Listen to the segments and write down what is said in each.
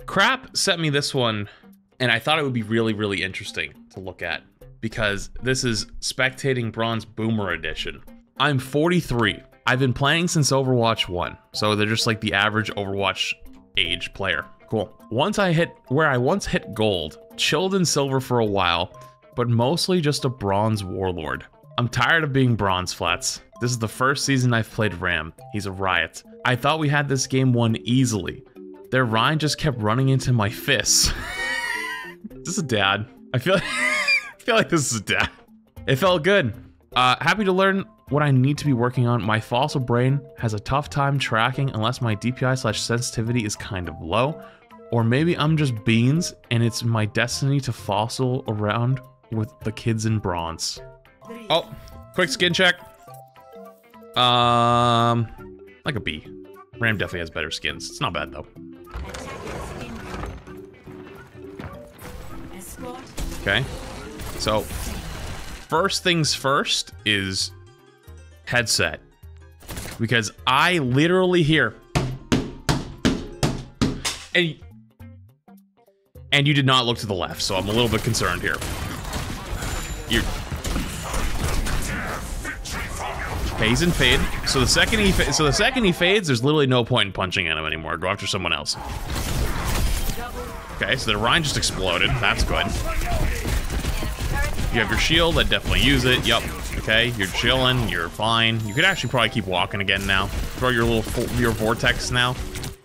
Crap sent me this one, and I thought it would be really, really interesting to look at because this is Spectating Bronze Boomer Edition. I'm 43. I've been playing since Overwatch 1, so they're just like the average Overwatch age player. Cool. Once I hit gold, chilled in silver for a while, but mostly just a bronze warlord. I'm tired of being bronze flats. This is the first season I've played Ram. He's a riot. I thought we had this game won easily. Their Rhine just kept running into my fists. This is a dad. I feel like this is a dad. It felt good. Happy to learn what I need to be working on. My fossil brain has a tough time tracking unless my DPI/sensitivity is kind of low. Or maybe I'm just beans and it's my destiny to fossil around with the kids in bronze. Oh, quick skin check. Like a B. Ram definitely has better skins. It's not bad though. Okay, so first things first is headset, because I literally hear, and you did not look to the left, so I'm a little bit concerned here. Okay, he's in fade. So the second he fades, there's literally no point in punching at him anymore. Go after someone else. Okay, so the Rhine just exploded. That's good. You have your shield. I'd definitely use it. Yup. Okay, you're chilling. You're fine. You could actually probably keep walking again now. Throw your your vortex now.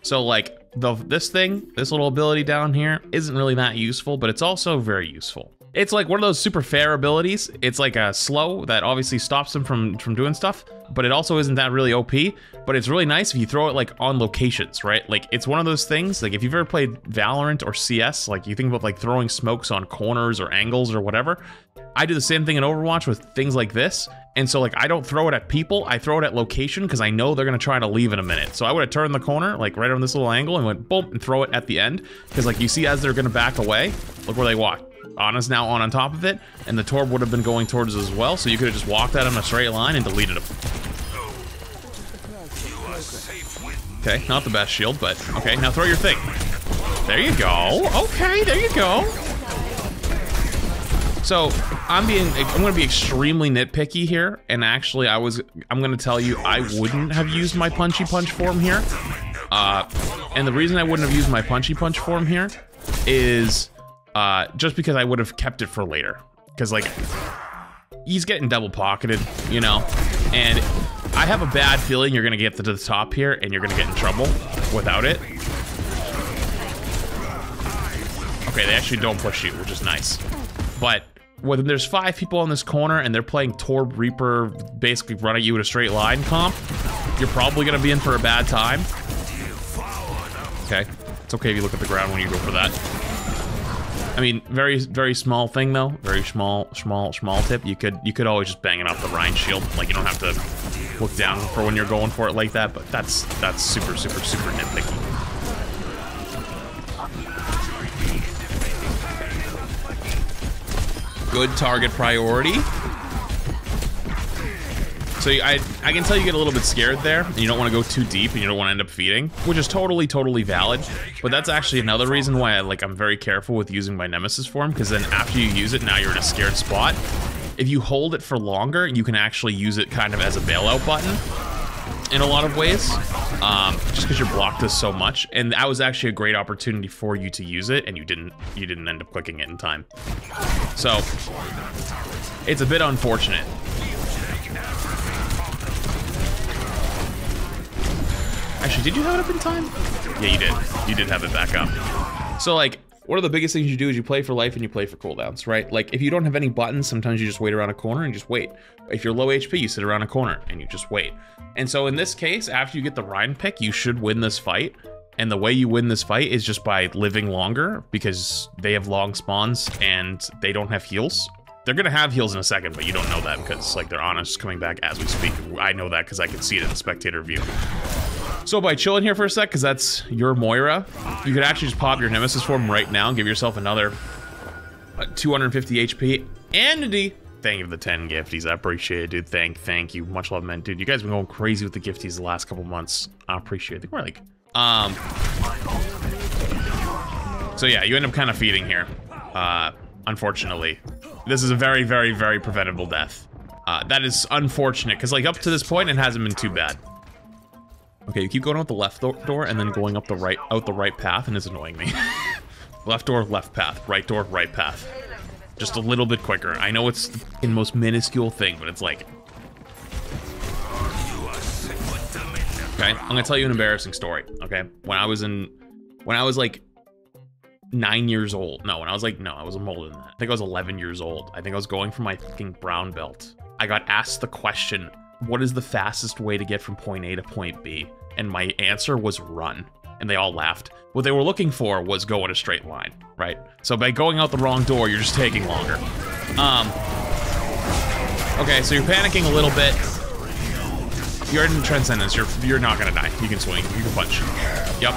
So like this little ability down here isn't really that useful, but it's also very useful. It's like one of those super fair abilities. It's like a slow that obviously stops them from doing stuff, but it also isn't that really OP. But it's really nice if you throw it like on locations, right? Like it's one of those things, like if you've ever played Valorant or CS, like you think about like throwing smokes on corners or angles or whatever. I do the same thing in Overwatch with things like this. And so like I don't throw it at people, I throw it at location because I know they're gonna try to leave in a minute. So I would have turned the corner like right on this little angle and went boom and throw it at the end. Because like you see as they're gonna back away, look where they walk. Anna's now on top of it, and the Torb would have been going towards us as well, so you could have just walked at him in a straight line and deleted him. Okay, not the best shield, but okay, now throw your thing. There you go. Okay, there you go. So I'm gonna be extremely nitpicky here, and actually I'm gonna tell you I wouldn't have used my punchy punch form here. And the reason I wouldn't have used my punchy punch form here is just because I would have kept it for later. Because like he's getting double pocketed, you know, and I have a bad feeling you're gonna get to the top here and you're gonna get in trouble without it. Okay, they actually don't push you, which is nice. But when there's 5 people in this corner and they're playing Torb Reaper, basically running you in a straight line comp, you're probably gonna be in for a bad time. Okay, it's okay if you look at the ground when you go for that. I mean, very, very small thing though. Very small tip. You could always just bang it off the Rhine shield. Like you don't have to look down for when you're going for it like that. But that's super nitpicky. Good target priority. So I can tell you get a little bit scared there, and you don't want to go too deep, and you don't want to end up feeding, which is totally valid. But that's actually another reason why I'm very careful with using my Nemesis form, because then after you use it, now you're in a scared spot. If you hold it for longer, you can actually use it kind of as a bailout button in a lot of ways, just because you're blocked this so much. And that was actually a great opportunity for you to use it, and you didn't end up clicking it in time. So it's a bit unfortunate. Actually, did you have it up in time? Yeah, you did. You did have it back up. So, like, one of the biggest things you do is you play for life and you play for cooldowns, right? Like, if you don't have any buttons, sometimes you just wait around a corner and just wait. If you're low HP, you sit around a corner and you just wait. And so in this case, after you get the Rhine pick, you should win this fight. And the way you win this fight is just by living longer, because they have long spawns and they don't have heals. They're gonna have heals in a second, but you don't know that because, like, their Ana's coming back as we speak. I know that because I can see it in the spectator view. So by chilling here for a sec, because that's your Moira, you could actually just pop your Nemesis form right now and give yourself another 250 HP and a D. Thank you for the 10 gifties. I appreciate it, dude. Thank you. Much love, man. Dude, you guys have been going crazy with the gifties the last couple months. I appreciate it. I think we're like, So yeah, you end up kind of feeding here. Unfortunately. This is a very, very, very preventable death. That is unfortunate, because like up to this point, it hasn't been too bad. Okay, you keep going out the left door and then going up the right path, and it's annoying me. Left door, left path. Right door, right path. Just a little bit quicker. I know it's the most minuscule thing, but it's like... Okay, I'm gonna tell you an embarrassing story, okay? When I was like 9 years old. No, I was older than that. I think I was 11 years old. I think I was going for my fucking brown belt. I got asked the question, what is the fastest way to get from point A to point B? And my answer was run. And they all laughed. What they were looking for was go in a straight line, right? So by going out the wrong door, you're just taking longer. Okay, so you're panicking a little bit. You're in Transcendence. You're not gonna die. You can swing. You can punch. Yep.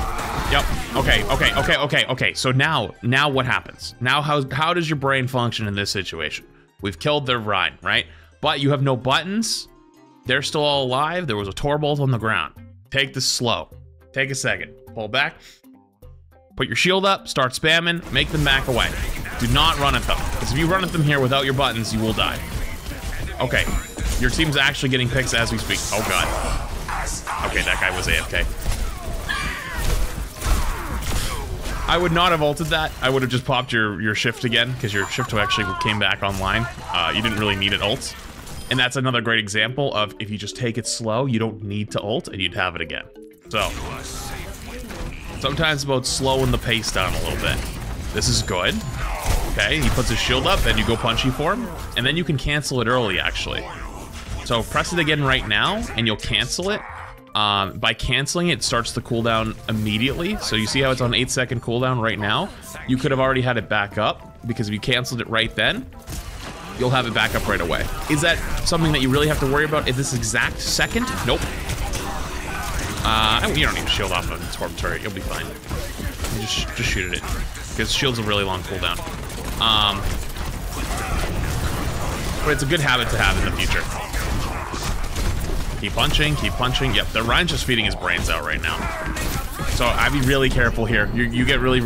Okay. So now what happens? Now how does your brain function in this situation? We've killed their Rhine, right? But you have no buttons. They're still all alive. There was a Torbolt on the ground. Take this slow. Take a second. Pull back. Put your shield up. Start spamming. Make them back away. Do not run at them. Because if you run at them here without your buttons, you will die. Okay. Your team's actually getting picks as we speak. Oh, God. Okay, that guy was AFK. I would not have ulted that. I would have just popped your shift again, because your shift actually came back online. You didn't really need an ult. And that's another great example of if you just take it slow, you don't need to ult, and you'd have it again. So, sometimes it's about slowing the pace down a little bit. This is good. Okay, he puts his shield up, then you go punchy for him, and then you can cancel it early, actually. So press it again right now, and you'll cancel it. By canceling it, starts the cooldown immediately. So you see how it's on 8-second cooldown right now? You could have already had it back up, because if you canceled it right then, you'll have it back up right away. Is that something that you really have to worry about at this exact second? Nope. You don't need to shield off of the Torb turret. You'll be fine. You just shoot at it, because shield's a really long cooldown. But it's a good habit to have in the future. Keep punching, keep punching. Yep, the Ryan's just feeding his brains out right now. So I'd be really careful here. You get really...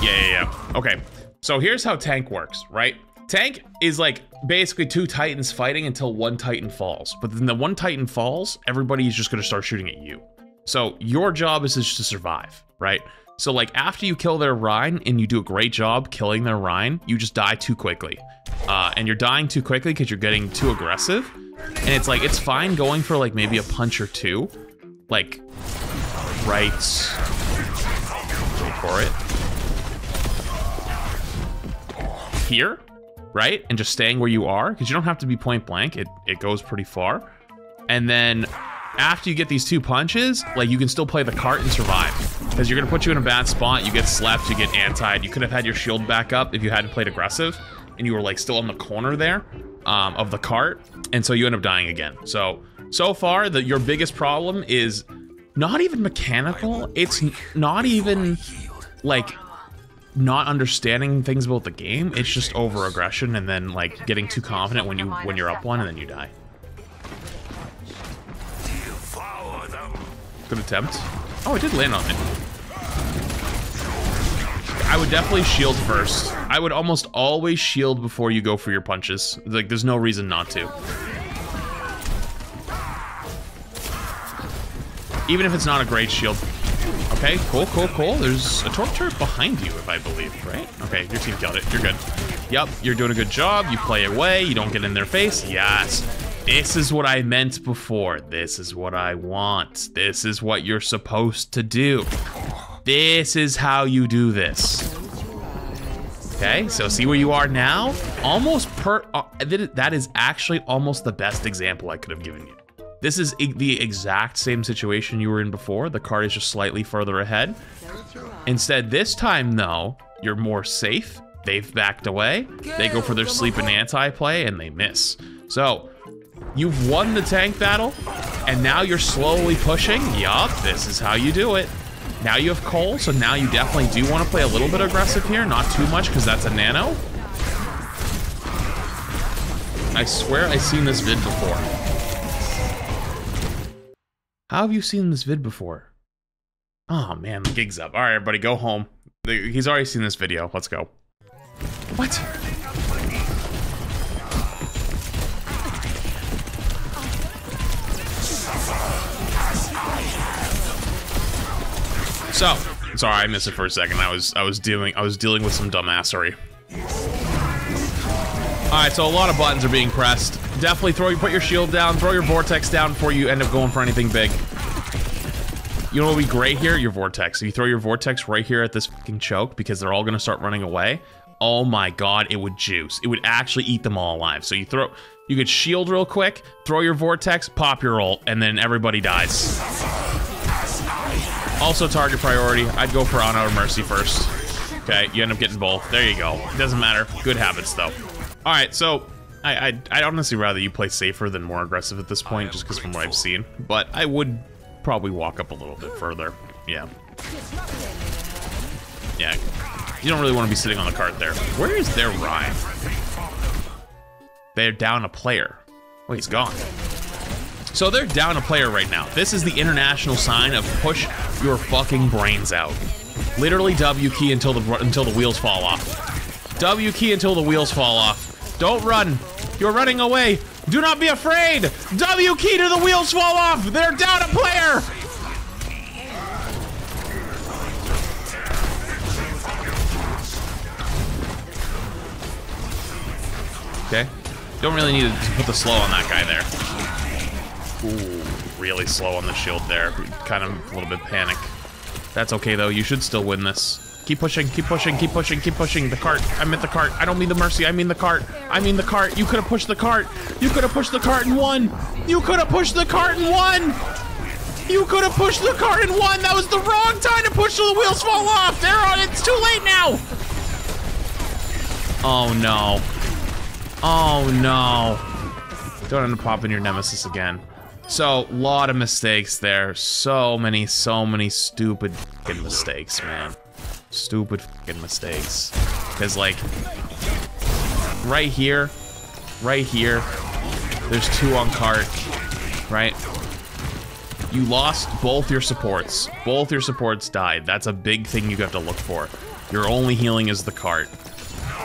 Yeah. Okay, so here's how tank works, right? Tank is like basically two titans fighting until one titan falls. But then the one titan falls, everybody is just gonna start shooting at you. So your job is just to survive, right? So like after you kill their Rhine and you do a great job killing their Rhine, you just die too quickly. And you're dying too quickly because you're getting too aggressive. And it's like, it's fine going for like maybe a punch or two. Like, right, wait for it. Here, right? And just staying where you are, because you don't have to be point blank. It goes pretty far. And then after you get these two punches, like you can still play the cart and survive. Because you're gonna put you in a bad spot, you get slept, you get antied. You could have had your shield back up if you hadn't played aggressive, and you were like still on the corner there of the cart, and so you end up dying again. So far, your biggest problem is not even mechanical. It's not even like not understanding things about the game. It's just over aggression and then like getting too confident when you're up one and then you die. Good attempt. Oh, it did land on it. I would definitely shield first. I would almost always shield before you go for your punches. Like, there's no reason not to. Even if it's not a great shield. Okay, cool. There's a torp turret behind you, if I believe, right? Okay, your team killed it. You're good. Yep, you're doing a good job. You play away. You don't get in their face. Yes. This is what I meant before. This is what I want. This is what you're supposed to do. This is how you do this. Okay, so see where you are now? Almost that is actually almost the best example I could have given you. This is the exact same situation you were in before. The card is just slightly further ahead. Instead, this time though, you're more safe. They've backed away. They go for their sleep and anti-play and they miss. So, you've won the tank battle, and now you're slowly pushing. Yup, this is how you do it. Now you have Cole, so now you definitely do want to play a little bit aggressive here. Not too much, because that's a nano. I swear I've seen this vid before. How have you seen this vid before? Oh man, the gig's up. All right, everybody, go home. He's already seen this video. Let's go. What? So, sorry, I missed it for a second. I was dealing with some dumbassery. All right, so a lot of buttons are being pressed. Definitely put your shield down, throw your vortex down before you end up going for anything big. You know what would be great here? Your vortex. If you throw your vortex right here at this fucking choke, because they're all gonna start running away. Oh my god, it would juice. It would actually eat them all alive. So you could shield real quick, throw your vortex, pop your ult, and then everybody dies. Also target priority, I'd go for Honor or Mercy first. Okay, you end up getting both. There you go. It doesn't matter. Good habits though. Alright, so I'd honestly rather you play safer than more aggressive at this point, just because from what I've seen. But I would probably walk up a little bit further. Yeah. Yeah. You don't really want to be sitting on the cart there. Where is their Ryan? They're down a player. Oh, he's gone. So they're down a player right now. This is the international sign of push your fucking brains out. Literally W key until the wheels fall off. W key until the wheels fall off. Don't run. You're running away. Do not be afraid. W key to the wheels fall off. They're down a player. Okay. Don't really need to put the slow on that guy there. Ooh, really slow on the shield there. Kind of a little bit panic. That's okay though. You should still win this. Keep pushing, keep pushing, keep pushing, keep pushing. The cart. I meant the cart. I don't mean the Mercy. I mean the cart. I mean the cart. You could have pushed the cart. You could have pushed the cart and won. You could have pushed the cart and won. You could have pushed the cart and won. That was the wrong time to push till the wheels fall off. They're on. It's too late now. Oh no. Oh no. Don't end up popping your nemesis again. So, a lot of mistakes there. So many stupid fucking mistakes, man. Stupid fucking mistakes. Because, like, right here, there's two on cart, right? You lost both your supports. Both your supports died. That's a big thing you have to look for. Your only healing is the cart.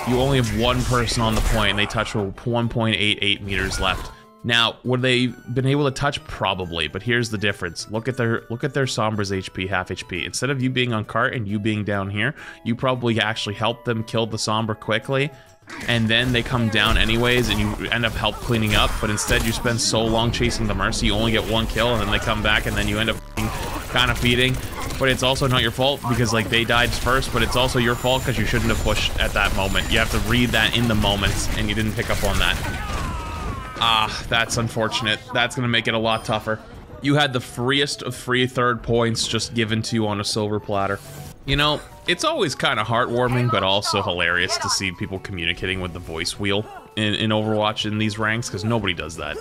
You only have one person on the point, and they touch with 1.88 meters left. Now, would they been able to touch? Probably, but here's the difference. Look at their Sombra's HP, half HP. Instead of you being on cart and you being down here, you probably actually helped them kill the Sombra quickly, and then they come down anyways, and you end up help cleaning up. But instead, you spend so long chasing the Mercy, you only get one kill, and then they come back, and then you end up kind of feeding. But it's also not your fault because like they died first, but it's also your fault because you shouldn't have pushed at that moment. You have to read that in the moment, and you didn't pick up on that. Ah, that's unfortunate. That's gonna make it a lot tougher. You had the freest of free third points just given to you on a silver platter. You know, it's always kind of heartwarming, but also hilarious to see people communicating with the voice wheel in Overwatch in these ranks, because nobody does that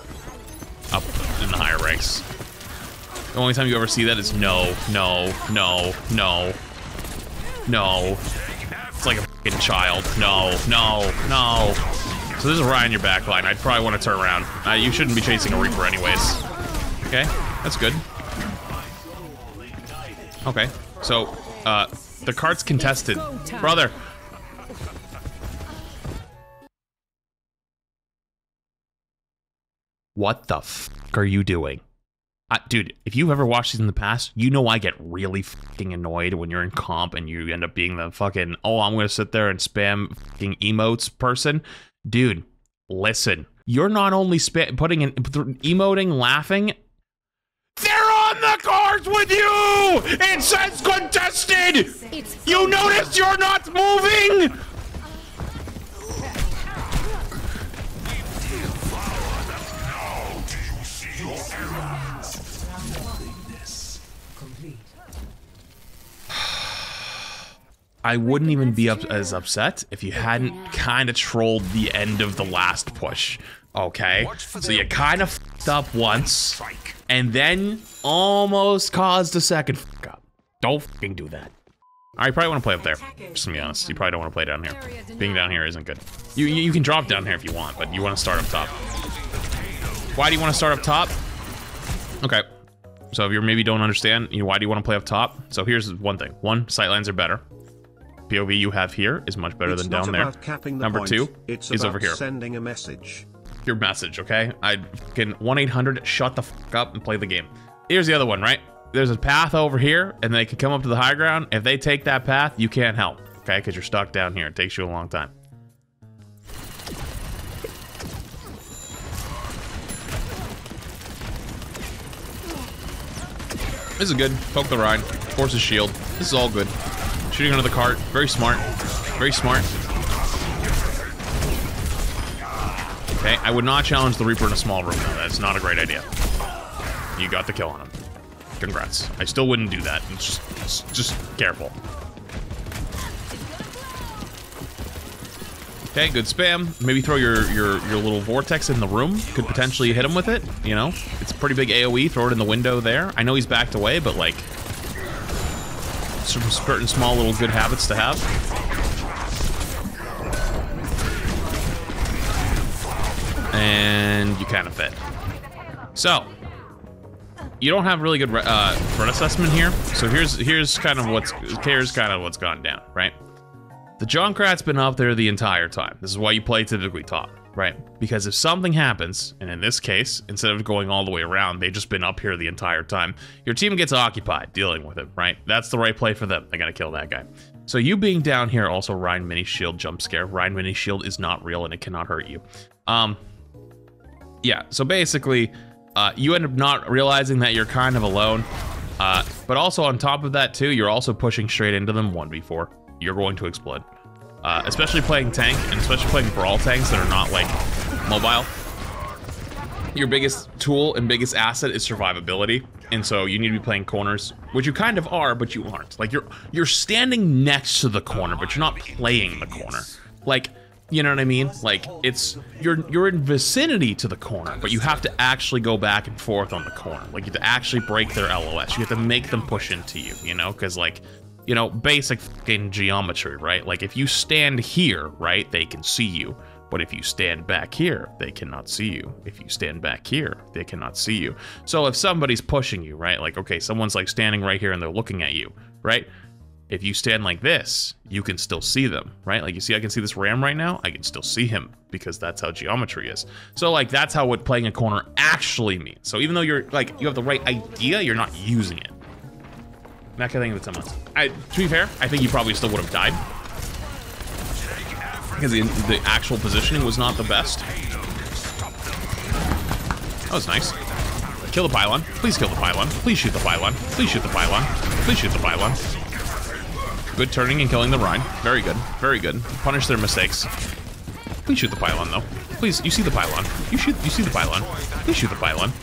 up in the higher ranks. The only time you ever see that is no, no, no, no, no. It's like a fucking child. No, no, no. So there's a Ryan in your backline. I'd probably want to turn around. You shouldn't be chasing a Reaper anyways. Okay, that's good. Okay, so, the cart's contested. Brother. What the fuck are you doing? Dude, if you've ever watched these in the past, you know I get really fucking annoyed when you're in comp and you end up being the fucking, oh, I'm gonna sit there and spam fucking emotes person. Dude, listen. You're not only putting in emoting, laughing. They're on the cards with you! It says contested! You notice you're not moving? I wouldn't even be as upset if you hadn't kind of trolled the end of the last push, okay? So you kind of fucked up once, and then almost caused a second fuck up. Don't fucking do that. Alright, you probably want to play up there, just to be honest. You probably don't want to play down here. Being down here isn't good. You can drop down here if you want, but you want to start up top. Why do you want to start up top? Okay. So if you maybe don't understand, why do you want to play up top? So here's one thing. One, sightlines are better. POV you have here is much better than down there. Number 2 is over here. Sending a message. Your message, okay? I can 1-800 shut the fuck up and play the game. Here's the other one, right? There's a path over here, and they can come up to the high ground. If they take that path, you can't help, okay? Because you're stuck down here. It takes you a long time. This is good. Poke the Rhine. Force his shield. This is all good. Shooting under the cart. Very smart. Very smart. Okay, I would not challenge the Reaper in a small room, though. That's not a great idea. You got the kill on him. Congrats. I still wouldn't do that. It's just careful. Okay, good spam. Maybe throw your little vortex in the room. Could potentially hit him with it, you know? It's a pretty big AoE. Throw it in the window there. I know he's backed away, but like... some certain small little good habits to have. And you kind of fit. So... you don't have really good threat assessment here, so here's kind of what's gone down, right? The Junkrat's been up there the entire time. This is why you play typically top, right? Because if something happens, and in this case, instead of going all the way around, they've just been up here the entire time, your team gets occupied dealing with it, right? That's the right play for them. They gotta kill that guy. So you being down here, also Rhine mini shield jump scare. Rhine mini shield is not real and it cannot hurt you. Yeah, so basically, you end up not realizing that you're kind of alone, but also on top of that too, you're also pushing straight into them 1v4. You're going to explode. Especially playing tank, and especially playing brawl tanks that are not like mobile. Your biggest tool and biggest asset is survivability, and so you need to be playing corners, which you kind of are, but you aren't. Like you're standing next to the corner, but you're not playing the corner. Like, you know what I mean? Like, it's, you're in vicinity to the corner, but you have to actually go back and forth on the corner. Like, you have to actually break their LOS. You have to make them push into you, you know? Because, like, you know, basic fucking geometry, right? Like, if you stand here, right, they can see you. But if you stand back here, they cannot see you. If you stand back here, they cannot see you. So if somebody's pushing you, right? Like, okay, someone's, like, standing right here and they're looking at you, right? If you stand like this, you can still see them, right? Like, you see, I can see this ram right now. I can still see him because that's how geometry is. So, like, that's how what playing a corner actually means. So even though you're, like, you have the right idea, you're not using it. That kind of thing that's to be fair, I think you probably still would have died. Because the actual positioning was not the best. That was nice. Kill the pylon. Please kill the pylon. Please shoot the pylon. Please shoot the pylon. Please shoot the pylon. Good turning and killing the Rhine. Very good. Very good. Punish their mistakes. Please shoot the pylon, though. Please, you see the pylon. You see the pylon. Please shoot the pylon.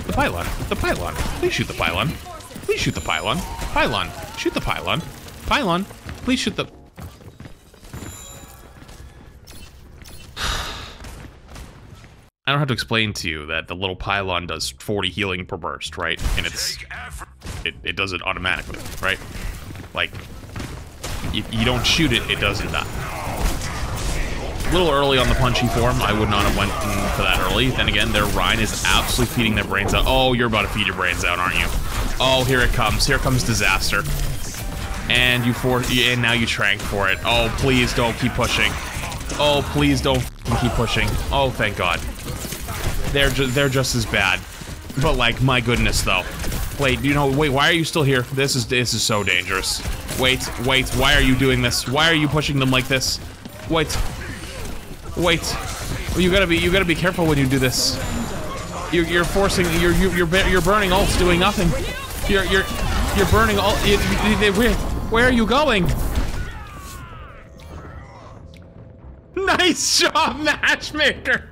The pylon. The pylon. Please shoot the pylon. Please shoot the pylon. Pylon. Shoot the pylon. Pylon. Please shoot the... I don't have to explain to you that the little pylon does 40 healing per burst, right? And it does it automatically, right? Like, you don't shoot it, it doesn't die. A little early on the punchy form. I would not have went for that early. Then again, their Rhine is absolutely feeding their brains out. Oh, you're about to feed your brains out, aren't you? Oh, here it comes. Here comes disaster. And and now you trank for it. Oh, please don't keep pushing. Oh, please don't keep pushing. Oh, thank God. They're just as bad. But like, my goodness, though. Wait, why are you still here? This is so dangerous. Wait, why are you doing this? Why are you pushing them like this? Wait. You gotta be careful when you do this. You're forcing, you're burning ults doing nothing. You're burning all. Where are you going? Nice job, matchmaker.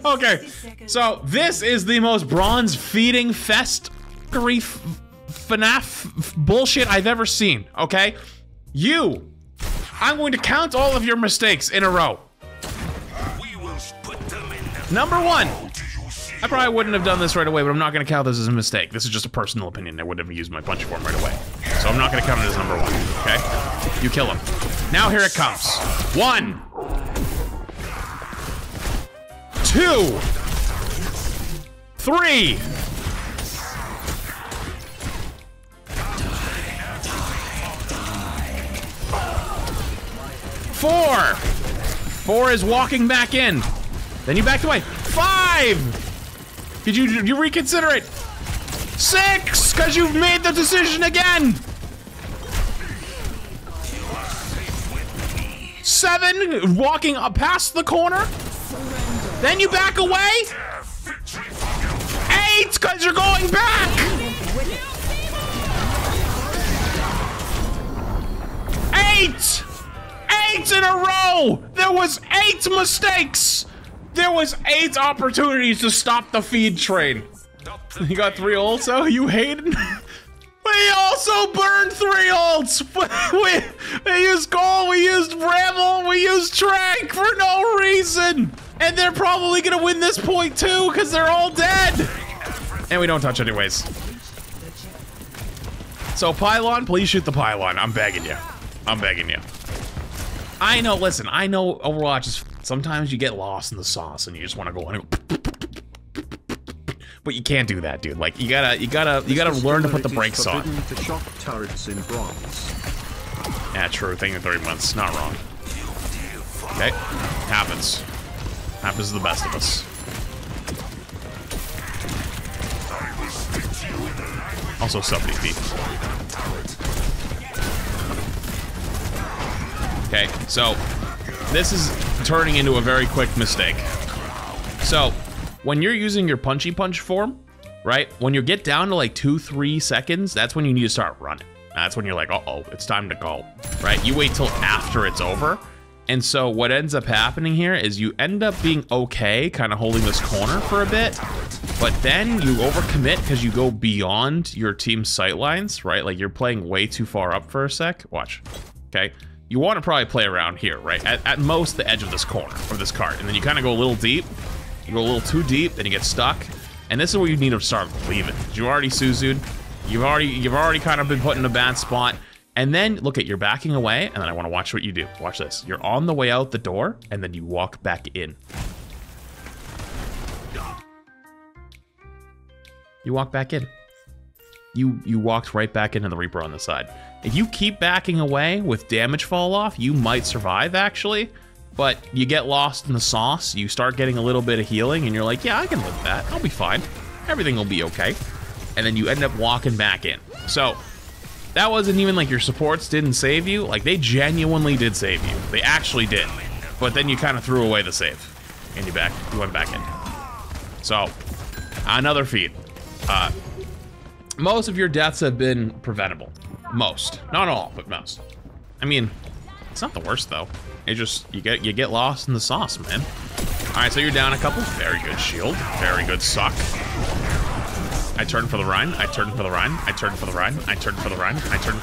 Okay, so this is the most bronze feeding festery FNAF bullshit I've ever seen. Okay, I'm going to count all of your mistakes in a row. Number 1. I probably wouldn't have done this right away, but I'm not going to count this as a mistake. This is just a personal opinion. I wouldn't have used my punch form right away. So I'm not going to count it as number 1, okay? You kill him. Now here it comes. 1. 2. 3. 4. 4 is walking back in. Then you backed away. 5. Did you reconsider it? 6, because you've made the decision again. 7, walking up past the corner. Then you back away. 8, because you're going back. 8 in a row. There was 8 mistakes. There was 8 opportunities to stop the feed train. You got 3 ults, oh, you hated? We also burned 3 ults. We used gold, we used Bramble, we used Trank for no reason. And they're probably gonna win this point too, because they're all dead. And we don't touch anyways. So pylon, please shoot the pylon. I'm begging you. I'm begging you. I know, listen, I know Overwatch is, sometimes you get lost in the sauce and you just want to go in and go, but you can't do that, dude. Like, you gotta learn to put the brakes on. Yeah, true, thing in 30 months, not wrong. Okay, happens. Happens to the best of us. Also, somebody beat. Okay, so this is turning into a very quick mistake. So when you're using your punchy punch form, right? When you get down to like 2-3 seconds, that's when you need to start running. That's when you're like, uh-oh, it's time to go, right? You wait till after it's over. And so what ends up happening here is you end up being okay, kind of holding this corner for a bit, but then you overcommit because you go beyond your team's sight lines, right? Like you're playing way too far up for a sec. Watch, okay? You want to probably play around here, right? At most the edge of this corner, of this cart. And then you kind of go a little deep. You go a little too deep, then you get stuck. And this is where you need to start leaving. You already Suzu'd. You've already kind of been put in a bad spot. And then, look at, you're backing away, and then I want to watch what you do. Watch this. You're on the way out the door, and then you walk back in. You walk back in. You walked right back into the Reaper on the side. If you keep backing away with damage fall off, you might survive, actually. But you get lost in the sauce, you start getting a little bit of healing, and you're like, yeah, I can live that. I'll be fine. Everything will be okay. And then you end up walking back in. So that wasn't even like your supports didn't save you. Like, they genuinely did save you. They actually did. But then you kind of threw away the save. And you went back in. So, another feed. Most of your deaths have been preventable. Most. Not all, but most. I mean, it's not the worst, though. It just, you get lost in the sauce, man. Alright, so you're down a couple. Very good shield. Very good suck. I turn for the Rhine, I turn for the Rhine, I turn for the Rhine, I turn for the Rhine, I turn.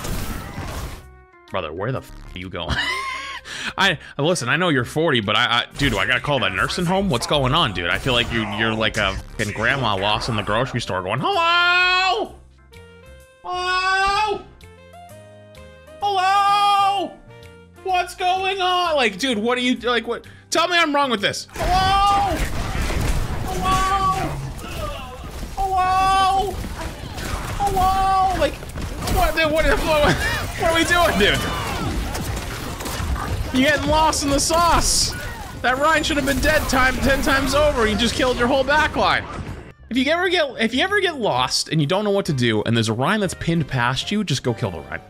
Brother, where the f are you going? Listen, I know you're 40, but dude, do I gotta call that nursing home? What's going on, dude? I feel like you're like a fucking grandma lost in the grocery store going, hello? Hello? Hello? What's going on? Like, dude, what are you, like, what? Tell me I'm wrong with this. Hello? Hello? Hello? Hello? Like, what are we doing, dude? You're getting lost in the sauce. That Rhine should have been dead 10 times over. You just killed your whole backline. If you ever get lost and you don't know what to do, and there's a Rhine that's pinned past you, just go kill the Rhine.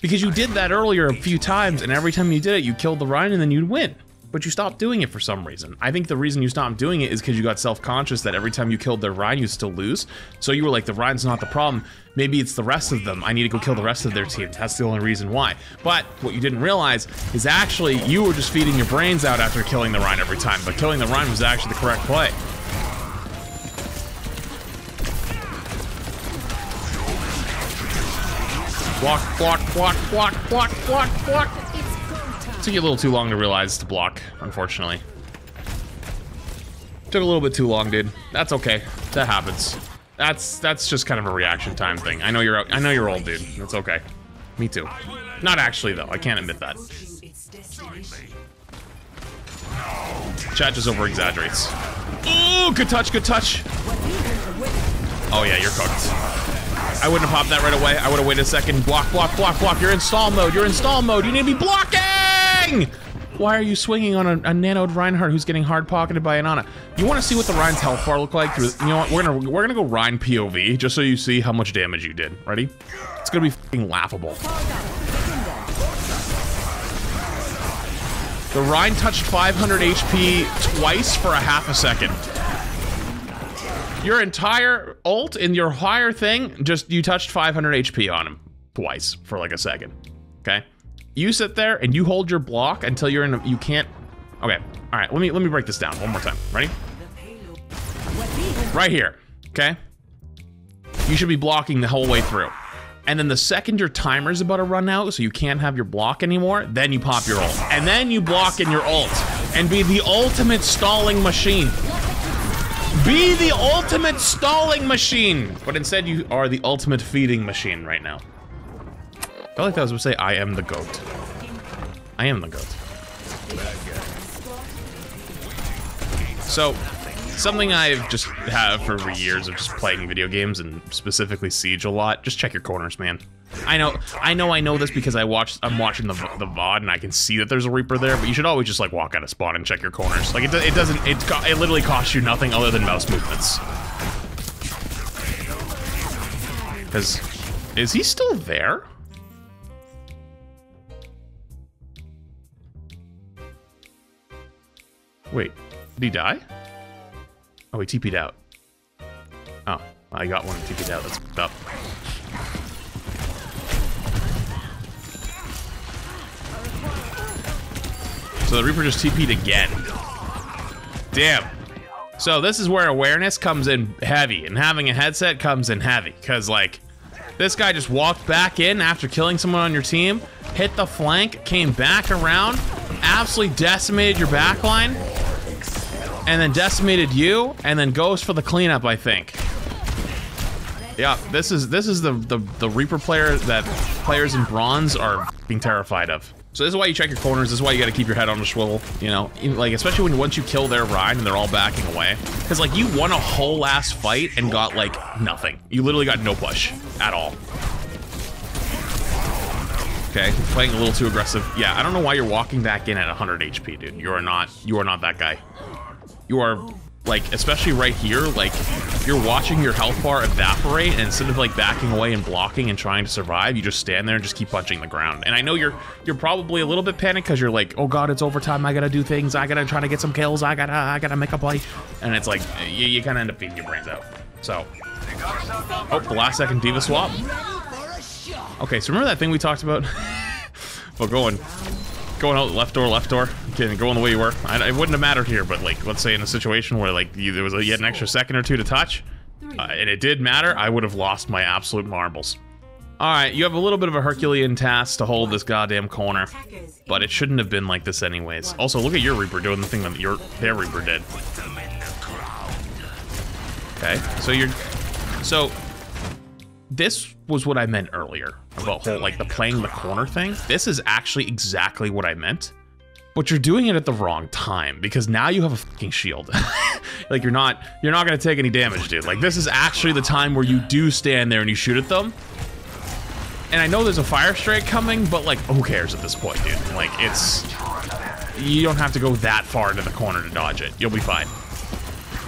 Because you did that earlier a few times, and every time you did it, you killed the Rhine and then you'd win. But you stopped doing it for some reason. I think the reason you stopped doing it is because you got self-conscious that every time you killed their Rhine, you still lose. So you were like, the Rhine's not the problem. Maybe it's the rest of them. I need to go kill the rest of their team. That's the only reason why. But what you didn't realize is actually you were just feeding your brains out after killing the Rhine every time. But killing the Rhine was actually the correct play. Block, block, block, block, block, block, block. Took you a little too long to realize to block, unfortunately. Took a little bit too long, dude. That's okay. That happens. That's just kind of a reaction time thing. I know you're old, dude. That's okay. Me too. Not actually though. I can't admit that. Chat just over exaggerates. Ooh, good touch, good touch. Oh yeah, you're cooked. I wouldn't have popped that right away. I would have waited a second. Block, block, block, block. You're in stall mode. You're in stall mode. You need to be blocking! Why are you swinging on a nanoed Reinhardt who's getting hard pocketed by an Ana? You want to see what the Rein's health bar look like? You know what? We're gonna go Rein POV just so you see how much damage you did. Ready? It's gonna be fucking laughable. The Rein touched 500 HP twice for a half a second. Your entire ult in your higher thing, just you touched 500 HP on him twice for like a second. Okay? You sit there and you hold your block until you're in a, you can't. Okay, all right, let me break this down one more time. Ready? Right here, okay? You should be blocking the whole way through. And then the second your timer's about to run out, so you can't have your block anymore, then you pop your ult. And then you block in your ult and be the ultimate stalling machine. Be the ultimate stalling machine. But instead you are the ultimate feeding machine right now. I felt like that was supposed to say, I am the GOAT. I am the GOAT. So, something I've just have for years of just playing video games and specifically Siege a lot, just check your corners, man. I know this because I'm watching the VOD and I can see that there's a Reaper there, but you should always just like walk out of spawn and check your corners. Like it literally costs you nothing other than mouse movements. Because, is he still there? Wait, did he die? Oh, he TP'd out. Oh, I got one TP'd out. That's up. So the Reaper just TP'd again. Damn. So this is where awareness comes in heavy, and having a headset comes in heavy. Because, like, this guy just walked back in after killing someone on your team, hit the flank, came back around, absolutely decimated your backline, and then decimated you, and then goes for the cleanup, I think. Yeah, this is the Reaper player that players in Bronze are being terrified of. So this is why you check your corners, this is why you gotta keep your head on the swivel, you know? Like, especially when once you kill their Rein and they're all backing away. Because, like, you won a whole ass fight and got, like, nothing. You literally got no push at all. Okay, playing a little too aggressive. Yeah, I don't know why you're walking back in at 100 HP, dude. You are not that guy. You are, like, especially right here, like, you're watching your health bar evaporate, and instead of, like, backing away and blocking and trying to survive, you just stand there and just keep punching the ground. And I know you're probably a little bit panicked because you're like, oh god, it's overtime, I gotta do things, I gotta try to get some kills, I gotta make a play. And it's like, you kind of end up feeding your brains out. So, oh, the last second diva swap. Okay, so remember that thing we talked about? Well, going out left door, okay, going the way you were. It wouldn't have mattered here, but like, let's say in a situation where like there was yet an extra second or two to touch, and it did matter, I would have lost my absolute marbles. All right, you have a little bit of a Herculean task to hold this goddamn corner, but it shouldn't have been like this anyways. Also, look at your Reaper doing the thing that their Reaper did. Okay, so this was what I meant earlier about whole like the playing the corner thing. This is actually exactly what I meant, but you're doing it at the wrong time because now you have a fucking shield. Like you're not gonna take any damage, dude. Like this is actually the time where you do stand there and you shoot at them. And I know there's a fire strike coming, but like who cares at this point, dude? Like you don't have to go that far into the corner to dodge it. You'll be fine.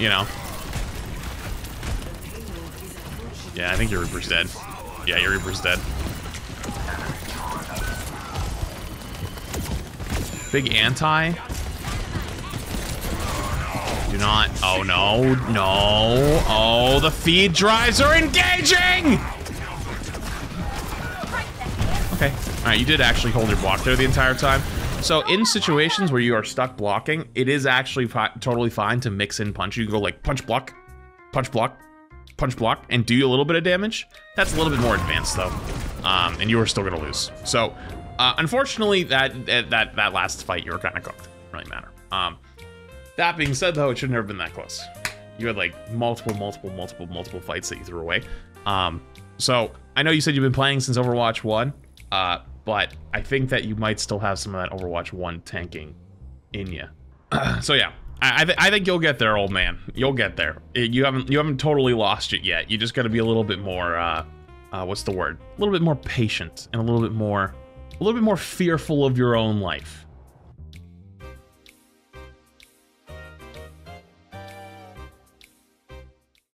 You know? Yeah, I think your Reaper's dead. Yeah, your Reaper's dead. Big anti. Do not. Oh no, no. Oh, the feed drives are engaging! Okay. Alright, you did actually hold your block there the entire time. So in situations where you are stuck blocking, it is actually totally fine to mix in punch. You can go like punch block, punch block, punch block, and do a little bit of damage. That's a little bit more advanced though, and you are still gonna lose. So, unfortunately, that last fight you were kind of cooked. Didn't really matter. That being said, though, it should never have been that close. You had like multiple fights that you threw away. So I know you said you've been playing since Overwatch 1, but I think that you might still have some of that Overwatch 1 tanking in you. So yeah. I think you'll get there, old man. You'll get there. You haven't totally lost it yet. You just got to be a little bit more, what's the word? A little bit more patient and a little bit more fearful of your own life.